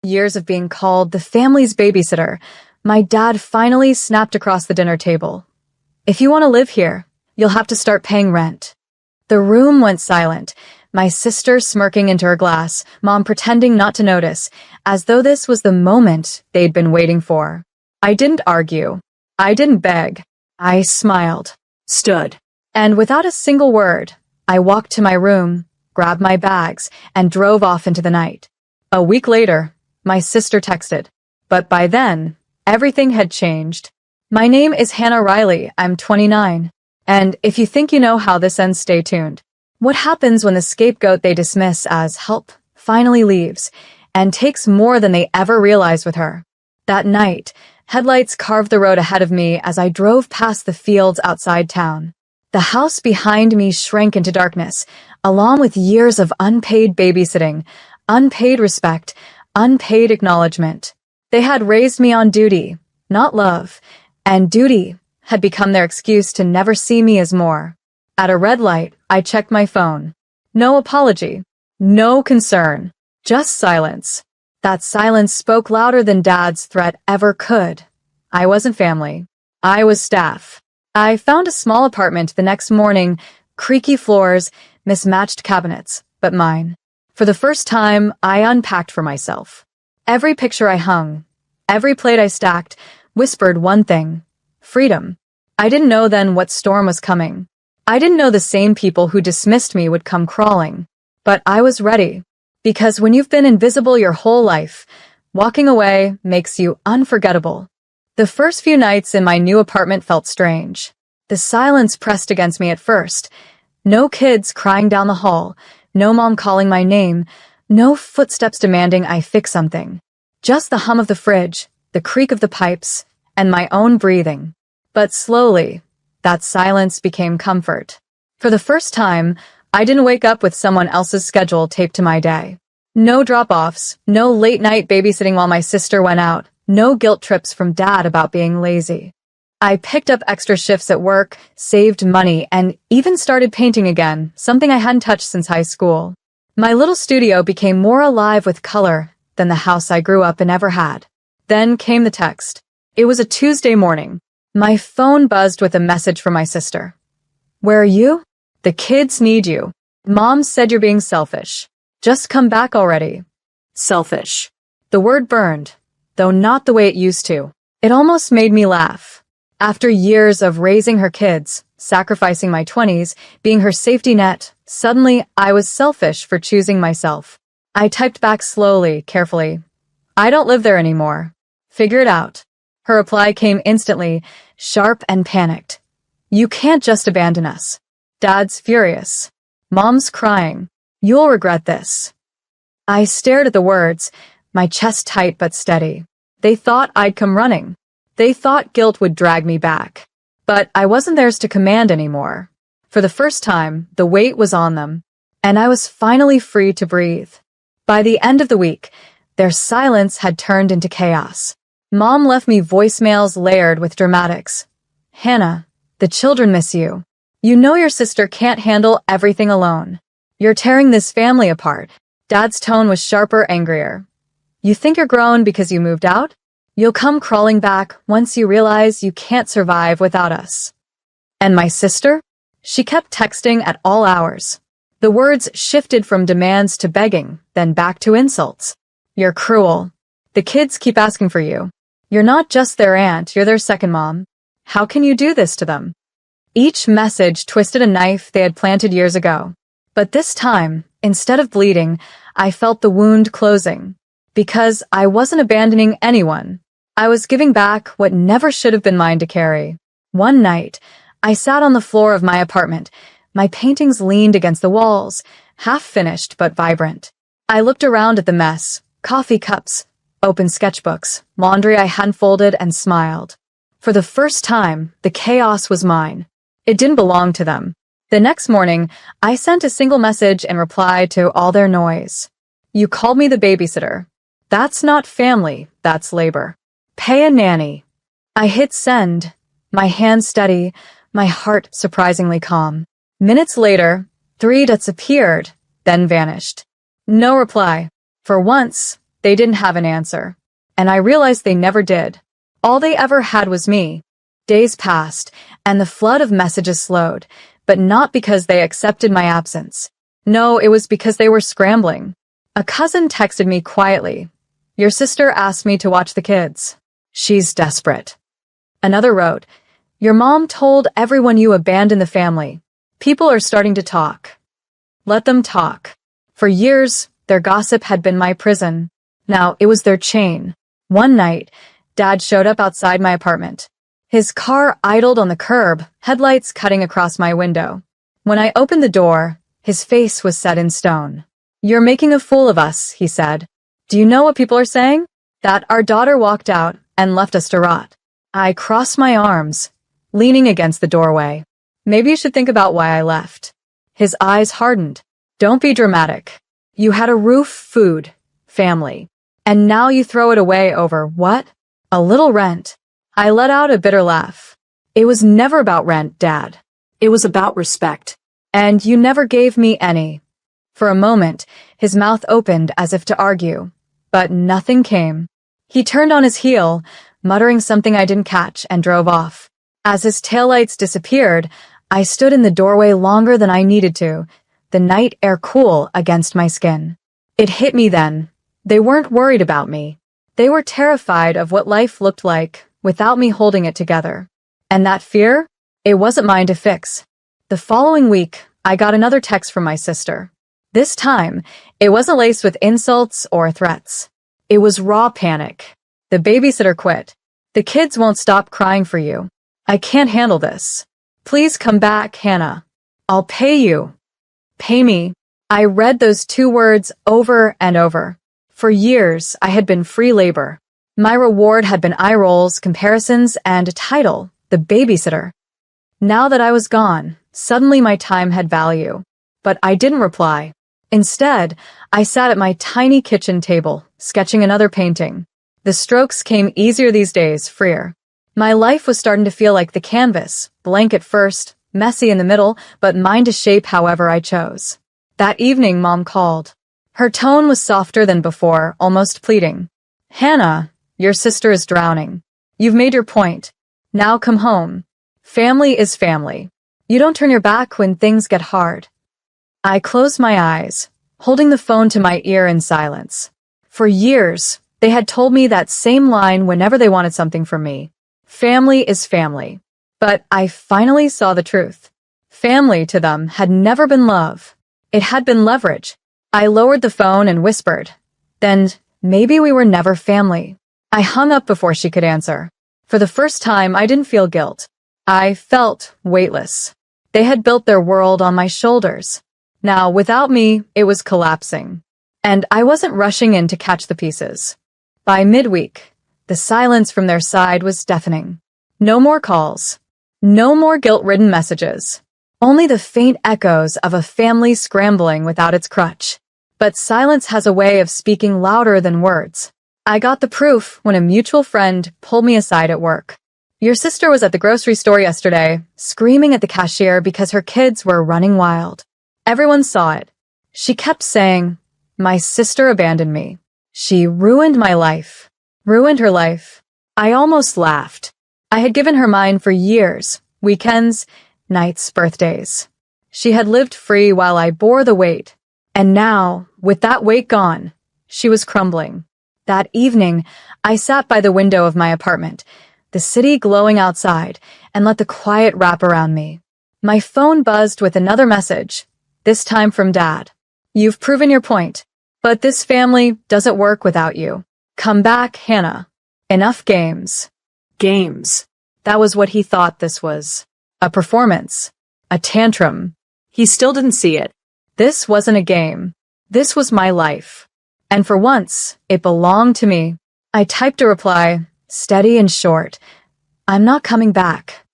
Years of being called the family's babysitter, my dad finally snapped across the dinner table. "If you want to live here, you'll have to start paying rent." The room went silent, my sister smirking into her glass, Mom pretending not to notice, as though this was the moment they'd been waiting for. I didn't argue. I didn't beg. I smiled, stood, and without a single word, I walked to my room, grabbed my bags, and drove off into the night. A week later, my sister texted, but by then, everything had changed. "My name is Hannah Riley, I'm 29, and if you think you know how this ends, stay tuned." What happens when the scapegoat they dismiss as help finally leaves, and takes more than they ever realized with her? That night, headlights carved the road ahead of me as I drove past the fields outside town. The house behind me shrank into darkness, along with years of unpaid babysitting, unpaid respect, unpaid acknowledgement. They had raised me on duty, not love, and duty had become their excuse to never see me as more. At a red light, I checked my phone. No apology, no concern, just silence. That silence spoke louder than Dad's threat ever could. I wasn't family. I was staff. I found a small apartment the next morning, creaky floors, mismatched cabinets, but mine. For the first time, I unpacked for myself. Every picture I hung, every plate I stacked, whispered one thing: freedom. I didn't know then what storm was coming. I didn't know the same people who dismissed me would come crawling. But I was ready. Because when you've been invisible your whole life, walking away makes you unforgettable. The first few nights in my new apartment felt strange. The silence pressed against me at first. No kids crying down the hall, no mom calling my name, no footsteps demanding I fix something. Just the hum of the fridge, the creak of the pipes, and my own breathing. But slowly, that silence became comfort. For the first time, I didn't wake up with someone else's schedule taped to my day. No drop-offs, no late-night babysitting while my sister went out, no guilt trips from Dad about being lazy. I picked up extra shifts at work, saved money, and even started painting again, something I hadn't touched since high school. My little studio became more alive with color than the house I grew up in ever had. Then came the text. It was a Tuesday morning. My phone buzzed with a message from my sister. "Where are you? The kids need you. Mom said you're being selfish. Just come back already." Selfish. The word burned, though not the way it used to. It almost made me laugh. After years of raising her kids, sacrificing my 20s, being her safety net, suddenly I was selfish for choosing myself. I typed back slowly, carefully. "I don't live there anymore. Figure it out." Her reply came instantly, sharp and panicked. "You can't just abandon us. Dad's furious. Mom's crying. You'll regret this." I stared at the words, my chest tight but steady. They thought I'd come running. They thought guilt would drag me back. But I wasn't theirs to command anymore. For the first time, the weight was on them, and I was finally free to breathe. By the end of the week, their silence had turned into chaos. Mom left me voicemails layered with dramatics. "Hannah, the children miss you. You know your sister can't handle everything alone. You're tearing this family apart." Dad's tone was sharper, angrier. "You think you're grown because you moved out? You'll come crawling back once you realize you can't survive without us." And my sister? She kept texting at all hours. The words shifted from demands to begging, then back to insults. "You're cruel. The kids keep asking for you. You're not just their aunt, you're their second mom. How can you do this to them?" Each message twisted a knife they had planted years ago. But this time, instead of bleeding, I felt the wound closing. Because I wasn't abandoning anyone. I was giving back what never should have been mine to carry. One night, I sat on the floor of my apartment. My paintings leaned against the walls, half finished but vibrant. I looked around at the mess, coffee cups, open sketchbooks, laundry I hadn't folded, and smiled. For the first time, the chaos was mine. It didn't belong to them. The next morning, I sent a single message in reply to all their noise. "You called me the babysitter. That's not family, that's labor. Pay a nanny." I hit send, my hands steady, my heart surprisingly calm. Minutes later, 3 dots appeared, then vanished. No reply. For once, They didn't have an answer. And I realized they never did. All they ever had was me. Days passed, and the flood of messages slowed, but not because they accepted my absence. No, it was because they were scrambling. A cousin texted me quietly. Your sister asked me to watch the kids. She's desperate. Another wrote, your mom told everyone you abandoned the family. People are starting to talk. Let them talk. For years, their gossip had been my prison. Now it was their chain. One night, Dad showed up outside my apartment. His car idled on the curb, headlights cutting across my window. When I opened the door, his face was set in stone. You're making a fool of us, he said. Do you know what people are saying? That our daughter walked out and left us to rot. I crossed my arms, leaning against the doorway. Maybe you should think about why I left. His eyes hardened. Don't be dramatic. You had a roof, food, family. And now you throw it away over what? A little rent. I let out a bitter laugh. It was never about rent, Dad. It was about respect. And you never gave me any. For a moment, his mouth opened as if to argue, but nothing came. He turned on his heel, muttering something I didn't catch, and drove off. As his taillights disappeared, I stood in the doorway longer than I needed to, the night air cool against my skin. It hit me then. They weren't worried about me. They were terrified of what life looked like without me holding it together. And that fear? It wasn't mine to fix. The following week, I got another text from my sister. This time, it wasn't laced with insults or threats. It was raw panic. The babysitter quit. The kids won't stop crying for you. I can't handle this. Please come back, Hannah. I'll pay you. Pay me. I read those two words over and over. For years, I had been free labor. My reward had been eye rolls, comparisons, and a title, the babysitter. Now that I was gone, suddenly my time had value. But I didn't reply. Instead, I sat at my tiny kitchen table, sketching another painting. The strokes came easier these days, freer. My life was starting to feel like the canvas, blank at first, messy in the middle, but mine to shape however I chose. That evening, Mom called. Her tone was softer than before, almost pleading. Hannah, your sister is drowning. You've made your point. Now come home. Family is family. You don't turn your back when things get hard. I closed my eyes, holding the phone to my ear in silence. For years, they had told me that same line whenever they wanted something from me. Family is family. But I finally saw the truth. Family to them had never been love. It had been leverage. I lowered the phone and whispered, then maybe we were never family. I hung up before she could answer. For the first time, I didn't feel guilt. I felt weightless. They had built their world on my shoulders. Now, without me, it was collapsing. And I wasn't rushing in to catch the pieces. By midweek, the silence from their side was deafening. No more calls. No more guilt-ridden messages. Only the faint echoes of a family scrambling without its crutch. But silence has a way of speaking louder than words. I got the proof when a mutual friend pulled me aside at work. Your sister was at the grocery store yesterday, screaming at the cashier because her kids were running wild. Everyone saw it. She kept saying, my sister abandoned me. She ruined my life. Ruined her life. I almost laughed. I had given her mine for years, weekends, nights, birthdays. She had lived free while I bore the weight. And now, with that weight gone, she was crumbling. That evening, I sat by the window of my apartment, the city glowing outside, and let the quiet wrap around me. My phone buzzed with another message, this time from Dad. You've proven your point, but this family doesn't work without you. Come back, Hannah. Enough games. Games. That was what he thought this was. A performance. A tantrum. He still didn't see it. This wasn't a game. This was my life. And for once, it belonged to me. I typed a reply, steady and short. I'm not coming back.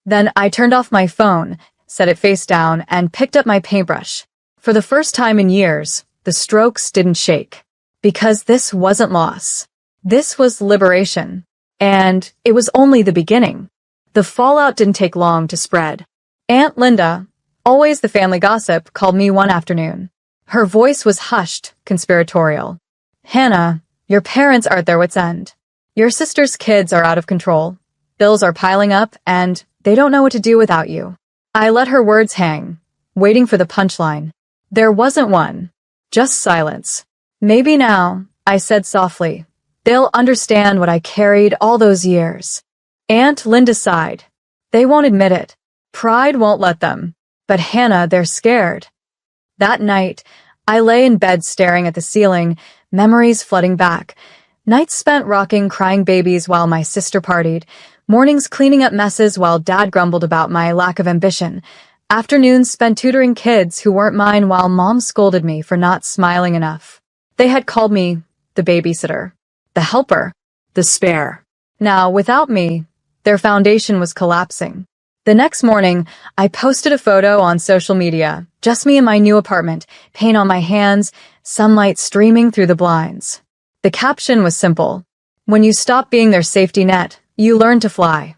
Then I turned off my phone, set it face down, and picked up my paintbrush. For the first time in years, the strokes didn't shake. Because this wasn't loss. This was liberation. And it was only the beginning. The fallout didn't take long to spread. Aunt Linda, always the family gossip, called me one afternoon. Her voice was hushed, conspiratorial. Hannah, Your parents are at their wits' end. Your sister's kids are out of control. Bills are piling up, and they don't know what to do without you. I let her words hang, waiting for the punchline. There wasn't one. Just silence. Maybe now, I said softly, they'll understand what I carried all those years. Aunt Linda sighed. They won't admit it. Pride won't let them. But Hannah, they're scared. That night, I lay in bed staring at the ceiling, memories flooding back. Nights spent rocking crying babies while my sister partied, mornings cleaning up messes while Dad grumbled about my lack of ambition, afternoons spent tutoring kids who weren't mine while Mom scolded me for not smiling enough. They had called me the babysitter, the helper, the spare. Now, without me, their foundation was collapsing. The next morning, I posted a photo on social media, just me in my new apartment, paint on my hands, sunlight streaming through the blinds. The caption was simple. When you stop being their safety net, you learn to fly.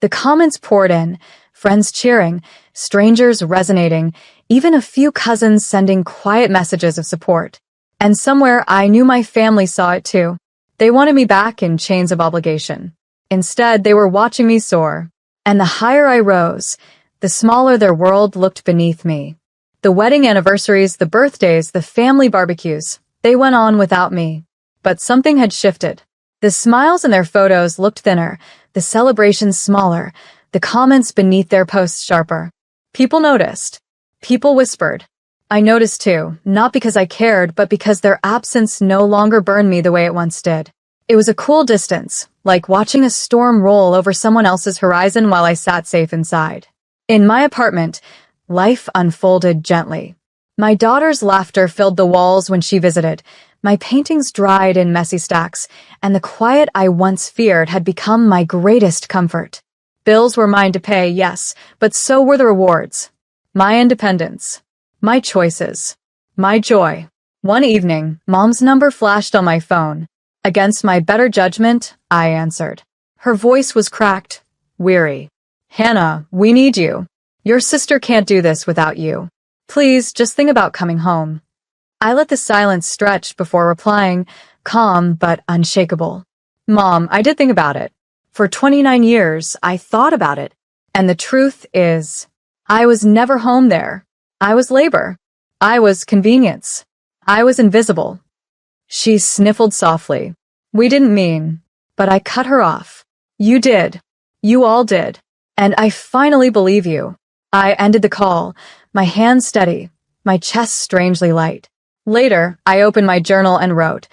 The comments poured in, friends cheering, strangers resonating, even a few cousins sending quiet messages of support. And somewhere I knew my family saw it too. They wanted me back in chains of obligation. Instead, they were watching me soar. And the higher I rose, the smaller their world looked beneath me. The wedding anniversaries, the birthdays, the family barbecues, they went on without me. But something had shifted. The smiles in their photos looked thinner, the celebrations smaller, the comments beneath their posts sharper. People noticed. People whispered. I noticed too, not because I cared, but because their absence no longer burned me the way it once did. It was a cool distance, like watching a storm roll over someone else's horizon while I sat safe inside. In my apartment, life unfolded gently. My daughter's laughter filled the walls when she visited. My paintings dried in messy stacks, and the quiet I once feared had become my greatest comfort. Bills were mine to pay, yes, but so were the rewards. My independence. My choices. My joy. One evening, Mom's number flashed on my phone. Against my better judgment, I answered. Her voice was cracked, weary. Hannah, we need you. Your sister can't do this without you. Please, just think about coming home. I let the silence stretch before replying, calm but unshakable. Mom, I did think about it. For 29 years, I thought about it. And the truth is, I was never home there. I was labor. I was convenience. I was invisible. She sniffled softly. We didn't mean, but I cut her off. You did. You all did. And I finally believe you. I ended the call, my hands steady, my chest strangely light. Later, I opened my journal and wrote,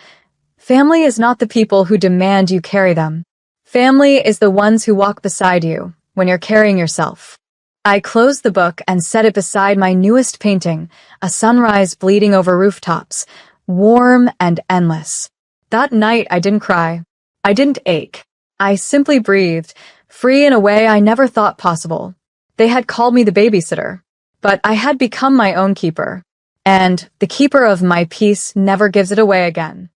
Family is not the people who demand you carry them. Family is the ones who walk beside you when you're carrying yourself. I closed the book and set it beside my newest painting, a sunrise bleeding over rooftops, warm and endless. That night, I didn't cry. I didn't ache. I simply breathed, free in a way I never thought possible. They had called me the babysitter, but I had become my own keeper. And the keeper of my peace never gives it away again.